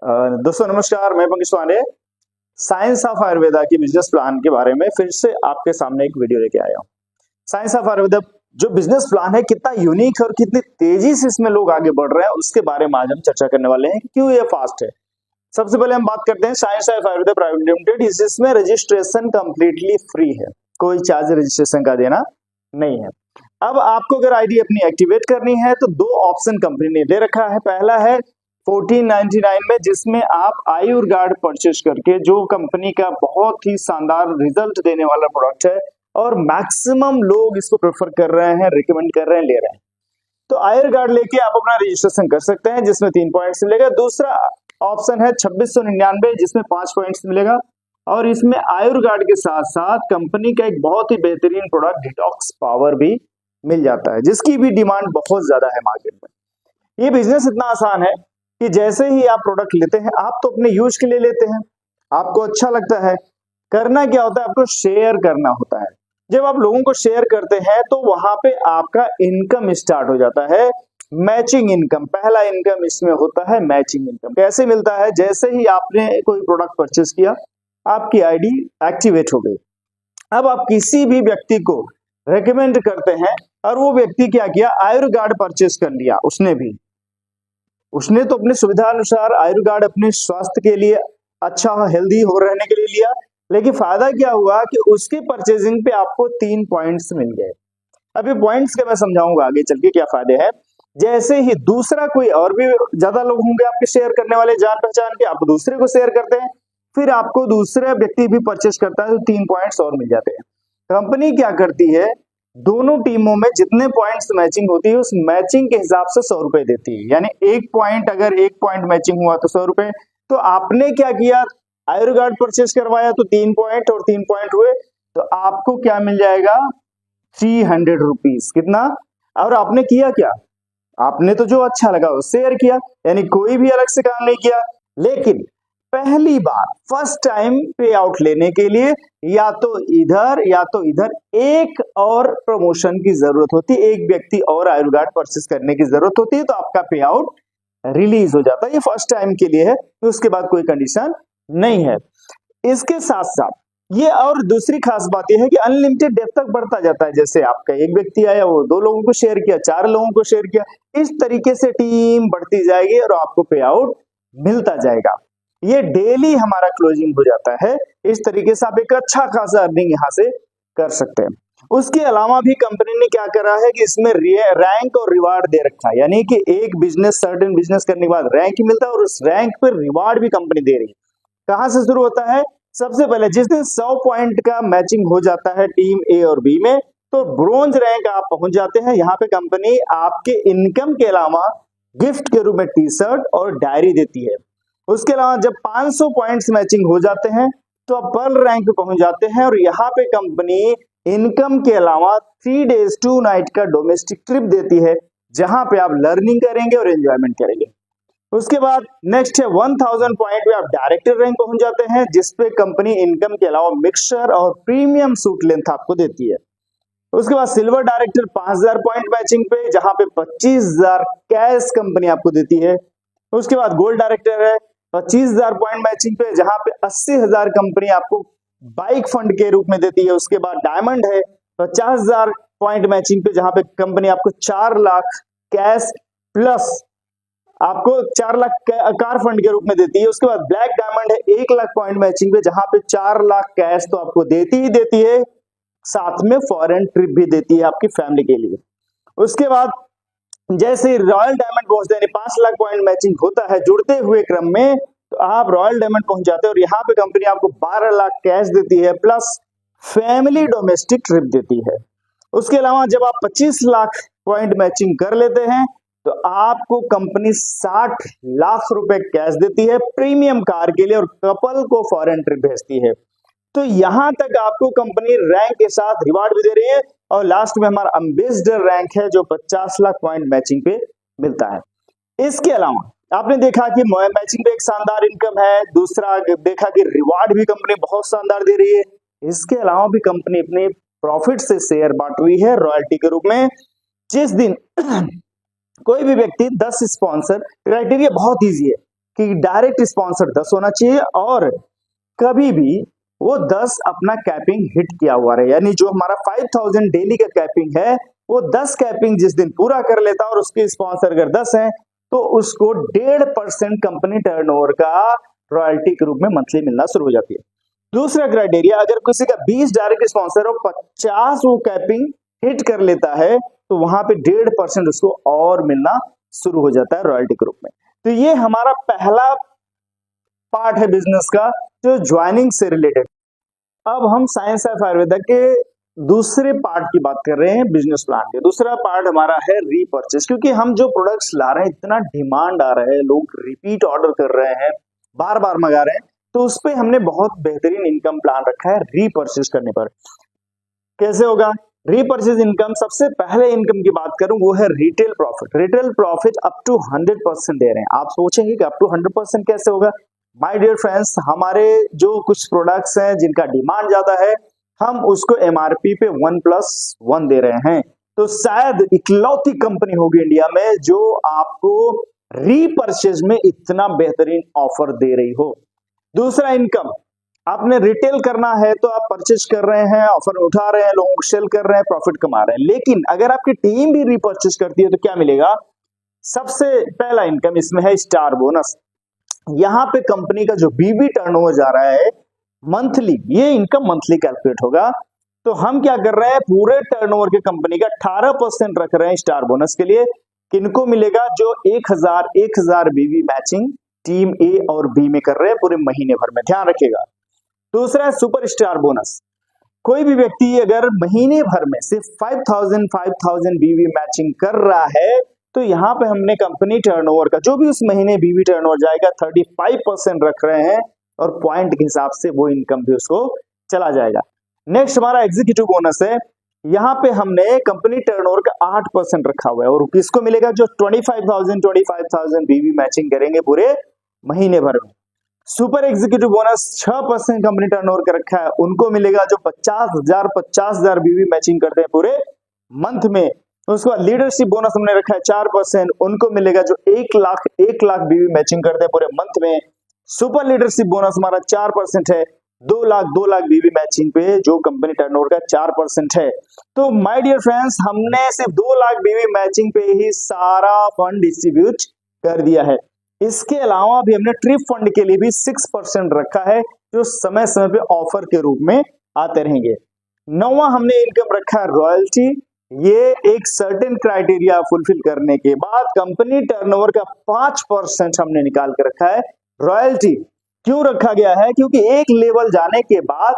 दोस्तों नमस्कार, मैं पंकज पांडे साइंस ऑफ आयुर्वेदा की बिजनेस प्लान के बारे में फिर से आपके सामने एक वीडियो लेके आया हूँ। साइंस ऑफ आयुर्वेदा जो बिजनेस प्लान है कितना यूनिक है और कितनी तेजी से इसमें लोग आगे बढ़ रहे हैं उसके बारे में आज हम चर्चा करने वाले हैं कि क्यों ये फास्ट है। सबसे पहले हम बात करते हैं science of Ayurveda private limited, जिसमें रजिस्ट्रेशन कंप्लीटली फ्री है, कोई चार्ज रजिस्ट्रेशन का देना नहीं है। अब आपको अगर आईडी अपनी एक्टिवेट करनी है तो दो ऑप्शन कंपनी ने दे रखा है। पहला है 1499 में, जिसमें आप आयुर्गार्ड परचेज करके, जो कंपनी का बहुत ही शानदार रिजल्ट देने वाला प्रोडक्ट है और मैक्सिमम लोग इसको प्रेफर कर रहे हैं, रिकमेंड कर रहे हैं, ले रहे हैं, तो आयुर्गार्ड लेके आप अपना रजिस्ट्रेशन कर सकते हैं, जिसमें 3 पॉइंट्स मिलेगा। दूसरा ऑप्शन है 2699, जिसमें 5 पॉइंट्स मिलेगा और इसमें आयुर्गार्ड के साथ साथ कंपनी का एक बहुत ही बेहतरीन प्रोडक्ट डिटॉक्स पावर भी मिल जाता है, जिसकी भी डिमांड बहुत ज्यादा है मार्केट में। ये बिजनेस इतना आसान है कि जैसे ही आप प्रोडक्ट लेते हैं, आप तो अपने यूज के लिए लेते हैं, आपको अच्छा लगता है, करना क्या होता है, आपको शेयर करना होता है। जब आप लोगों को शेयर करते हैं तो वहां पे आपका इनकम स्टार्ट हो जाता है, मैचिंग इनकम। पहला इनकम इसमें होता है मैचिंग इनकम। कैसे मिलता है? जैसे ही आपने कोई प्रोडक्ट परचेज किया, आपकी आईडी एक्टिवेट हो गई। अब आप किसी भी व्यक्ति को रेकमेंड करते हैं और वो व्यक्ति क्या किया, आयुर्गार्ड परचेज कर लिया। उसने तो अपनी सुविधा अनुसार आयुर्गार्ड अपने स्वास्थ्य के लिए अच्छा हेल्दी हो रहने के लिए लिया, लेकिन फायदा क्या हुआ कि उसके परचेजिंग पे आपको 3 पॉइंट्स मिल गए। अभी पॉइंट्स के मैं समझाऊंगा आगे चल के क्या फायदे हैं। जैसे ही दूसरा कोई और भी ज्यादा लोग होंगे आपके शेयर करने वाले, जान पहचान के, आप दूसरे को शेयर करते हैं, फिर आपको दूसरा व्यक्ति भी परचेज करता है तो 3 पॉइंट्स और मिल जाते हैं। कंपनी क्या करती है, दोनों टीमों में जितने पॉइंट्स मैचिंग होती है उस मैचिंग के हिसाब से 100 रुपए देती है। यानी अगर एक पॉइंट मैचिंग हुआ तो 100 रुपए। तो आपने क्या किया, आयुर्गार्ड परचेज करवाया तो 3 पॉइंट और 3 पॉइंट हुए, तो आपको क्या मिल जाएगा, 300 रुपीज। कितना? और आपने किया क्या, आपने तो जो अच्छा लगा वो शेयर किया, यानी कोई भी अलग से काम नहीं किया। लेकिन पहली बार फर्स्ट टाइम पे आउट लेने के लिए या तो इधर एक और प्रमोशन की जरूरत होती है, एक व्यक्ति और आयुर्गार्ड परचेस करने की जरूरत होती है, तो आपका पे आउट रिलीज हो जाता है। ये फर्स्ट टाइम के लिए है, तो उसके बाद कोई कंडीशन नहीं है। इसके साथ साथ ये और दूसरी खास बात यह है कि अनलिमिटेड डेप्थ तक बढ़ता जाता है। जैसे आपका एक व्यक्ति आया, वो 2 लोगों को शेयर किया, 4 लोगों को शेयर किया, इस तरीके से टीम बढ़ती जाएगी और आपको पे आउट मिलता जाएगा। ये डेली हमारा क्लोजिंग हो जाता है। इस तरीके से आप एक अच्छा खासा अर्निंग यहाँ से कर सकते हैं। उसके अलावा भी कंपनी ने क्या करा है कि इसमें रैंक और रिवार्ड दे रखा है, यानी कि एक बिजनेस, सर्टेन बिजनेस करने के बाद रैंक मिलता है और उस रैंक पर रिवार्ड भी कंपनी दे रही है। कहां से शुरू होता है? सबसे पहले जिस दिन 100 पॉइंट का मैचिंग हो जाता है टीम ए और बी में, तो ब्रोंज रैंक आप पहुंच जाते हैं। यहाँ पे कंपनी आपके इनकम के अलावा गिफ्ट के रूप में टी-शर्ट और डायरी देती है। उसके अलावा जब 500 पॉइंट्स मैचिंग हो जाते हैं तो आप पर्ल रैंक पे पहुंच जाते हैं और यहाँ पे कंपनी इनकम के अलावा 3 days 2 night का डोमेस्टिक ट्रिप देती है, जहां पे आप लर्निंग करेंगे और एंजॉयमेंट करेंगे। उसके बाद नेक्स्ट है 1000 पॉइंट पे आप डायरेक्टर रैंक पहुंच जाते हैं, जिसपे कंपनी इनकम के अलावा मिक्सचर और प्रीमियम सूट लेंथ आपको देती है। उसके बाद सिल्वर डायरेक्टर 5000 पॉइंट मैचिंग पे, जहां पे 25000 कैश कंपनी आपको देती है। उसके बाद गोल्ड डायरेक्टर है 25000 पॉइंट मैचिंग पे, जहां पे 80000 कंपनी आपको बाइक फंड के रूप में देती है। उसके बाद डायमंड है 50000 पॉइंट मैचिंग पे, जहां पे कंपनी आपको 4 लाख कैश प्लस आपको 4 लाख कार फंड के रूप में देती है। उसके बाद ब्लैक डायमंड है 1 लाख पॉइंट मैचिंग पे, जहां पे 4 लाख कैश तो आपको देती ही देती है, साथ में फॉरेन ट्रिप भी देती है आपकी फैमिली के लिए। उसके बाद जैसे रॉयल डायमंड पहुंचते हैं, 5 लाख पॉइंट मैचिंग होता है जुड़ते हुए क्रम में, तो आप रॉयल डायमंड पहुंच जाते हैं और यहाँ पे कंपनी आपको 12 लाख कैश देती है प्लस फैमिली डोमेस्टिक ट्रिप देती है। उसके अलावा जब आप 25 लाख पॉइंट मैचिंग कर लेते हैं तो आपको कंपनी 60 लाख रुपए कैश देती है प्रीमियम कार के लिए और कपल को फॉरेन ट्रिप भेजती है। तो यहां तक आपको कंपनी रैंक के साथ रिवार्ड भी दे रही है और लास्ट में हमारा एम्बेसडर रैंक है जो 50 लाख पॉइंट मैचिंग पे मिलता है। इसके अलावा आपने देखा कि मैचिंग पे एक शानदार इनकम है, दूसरा देखा कि रिवार्ड भी कंपनी बहुत शानदार दे रही है। इसके अलावा भी कंपनी अपने प्रॉफिट से शेयर बांट रही है रॉयल्टी के रूप में। जिस दिन कोई भी व्यक्ति 10 स्पॉन्सर, क्राइटेरिया बहुत इजी है कि डायरेक्ट स्पॉन्सर 10 होना चाहिए और कभी भी वो 10 अपना कैपिंग हिट किया हुआ रहे, यानी जो हमारा 5000 डेली का कैपिंग है वो 10 कैपिंग जिस दिन पूरा कर लेता और उसके स्पॉन्सर अगर 10 हैं तो उसको 1.5% कंपनी टर्नओवर का रॉयल्टी के रूप में मंथली मिलना शुरू हो जाती है। दूसरा क्राइटेरिया, अगर किसी का 20 डायरेक्ट स्पॉन्सर और 50 वो कैपिंग हिट कर लेता है तो वहां पे 1.5% उसको और मिलना शुरू हो जाता है रॉयल्टी के रूप में। तो ये हमारा पहला पार्ट है बिजनेस का जो ज्वाइनिंग से रिलेटेड। अब हम साइंस ऑफ आयुर्वेदा के दूसरे पार्ट की बात कर रहे हैं बिजनेस प्लान के। दूसरा पार्ट हमारा है रीपर्चेस, क्योंकि हम जो प्रोडक्ट्स ला रहे हैं इतना डिमांड आ रहा है, लोग रिपीट ऑर्डर कर रहे हैं, बार बार मंगा रहे हैं, तो उस पे हमने बहुत बेहतरीन इनकम प्लान रखा है रीपर्चेस करने पर। कैसे होगा रीपर्चेस इनकम? सबसे पहले इनकम की बात करूं वो है retail profit. Retail profit up to 100% दे रहे हैं। आप सोचेंगे कि अप टू 100% कैसे होगा? माय डियर फ्रेंड्स, हमारे जो कुछ प्रोडक्ट्स हैं जिनका डिमांड ज्यादा है, हम उसको एमआरपी पे 1+1 दे रहे हैं। तो शायद इकलौती कंपनी होगी इंडिया में जो आपको रीपर्चेज में इतना बेहतरीन ऑफर दे रही हो। दूसरा इनकम, आपने रिटेल करना है तो आप परचेज कर रहे हैं, ऑफर उठा रहे हैं, लोगों को सेल कर रहे हैं, प्रॉफिट कमा रहे हैं। लेकिन अगर आपकी टीम भी रीपर्चेज करती है तो क्या मिलेगा? सबसे पहला इनकम इसमें है स्टार बोनस। यहाँ पे कंपनी का जो बीबी टर्नओवर जा रहा है मंथली, ये इनकम मंथली कैलकुलेट होगा। तो हम क्या कर रहे हैं, पूरे टर्नओवर के कंपनी का 18% रख रहे हैं स्टार बोनस के लिए। किनको मिलेगा? जो 1000 बीबी मैचिंग टीम ए और बी में कर रहे हैं पूरे महीने भर में, ध्यान रखिएगा। दूसरा है सुपर स्टार बोनस। कोई भी व्यक्ति अगर महीने भर में सिर्फ 5000 बीबी मैचिंग कर रहा है तो यहाँ पे हमने कंपनी टर्नओवर का जो भी उस महीने बीबी टर्नओवर जाएगा 35% रख रहे हैं और पॉइंट के हिसाब से वो इनकम भी उसको चला जाएगा। नेक्स्ट हमारा एग्जीक्यूटिव बोनस है। यहाँ पे हमने कंपनी टर्नओवर का 8% रखा हुआ है और किसको मिलेगा? जो 25,000 बीबी मैचिंग करेंगे पूरे महीने भर में। Super executive bonus 6% company turnover का रखा है, उनको मिलेगा जो 50,000 बीबी मैचिंग करते हैं पूरे मंथ में। उसके बाद लीडरशिप बोनस हमने रखा है 4%, उनको मिलेगा जो 1 लाख बीबी मैचिंग करते हैं पूरे मंथ में। सुपर लीडरशिप बोनस हमारा 4% है, 2 लाख बीबी मैचिंग पे जो कंपनी टर्नओवर का 4% है। तो माय डियर फ्रेंड्स, हमने सिर्फ 2 लाख बीबी मैचिंग पे ही सारा फंड डिस्ट्रीब्यूट कर दिया है। इसके अलावा भी हमने ट्रिप फंड के लिए भी 6% रखा है जो समय समय पे ऑफर के रूप में आते रहेंगे। 9वां हमने इनकम रखा है रॉयल्टी। ये एक सर्टेन क्राइटेरिया फुलफिल करने के बाद कंपनी टर्नओवर का 5% हमने निकाल के रखा है रॉयल्टी। क्यों रखा गया है? क्योंकि एक लेवल जाने के बाद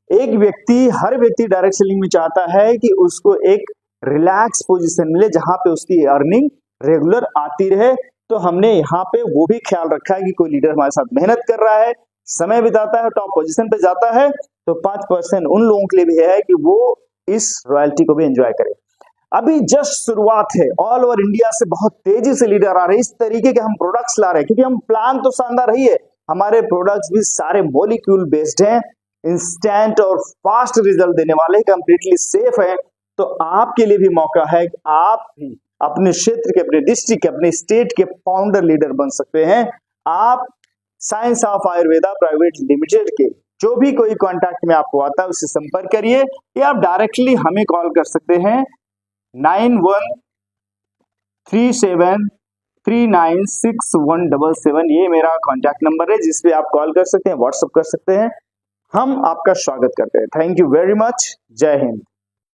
हर व्यक्ति डायरेक्ट सेलिंग में चाहता है कि उसको एक रिलैक्स पोजीशन मिले जहां पे उसकी अर्निंग रेगुलर आती रहे। तो हमने यहाँ पे वो भी ख्याल रखा है कि कोई लीडर हमारे साथ मेहनत कर रहा है, समय बिताता है, टॉप पोजीशन पे जाता है, तो 5% उन लोगों के लिए भी है कि वो इस रॉयल्टी को भी एंजॉय करें। अभी जस्ट शुरुआत है, ऑल ओवर इंडिया से बहुत तेजी से लीडर आ रहे हैं, इस तरीके के हम प्रोडक्ट्स ला रहे हैं क्योंकि हम प्लान तो शानदार ही है, हमारे प्रोडक्ट्स भी सारे मॉलिक्यूल बेस्ड हैं, इंस्टेंट और फास्ट रिजल्ट देने वाले, कंप्लीटली सेफ है। तो आपके लिए भी मौका है कि आप भी अपने क्षेत्र के, अपने डिस्ट्रिक्ट के, अपने स्टेट के फाउंडर लीडर बन सकते हैं। आप science of Ayurveda private limited के जो भी कोई कांटेक्ट में आपको आता है उससे संपर्क करिए या आप डायरेक्टली हमें कॉल कर सकते हैं 9137396177। ये मेरा कांटेक्ट नंबर है जिस पे आप कॉल कर सकते हैं, व्हाट्सएप कर सकते हैं। हम आपका स्वागत करते हैं। Thank you very much. जय हिंद।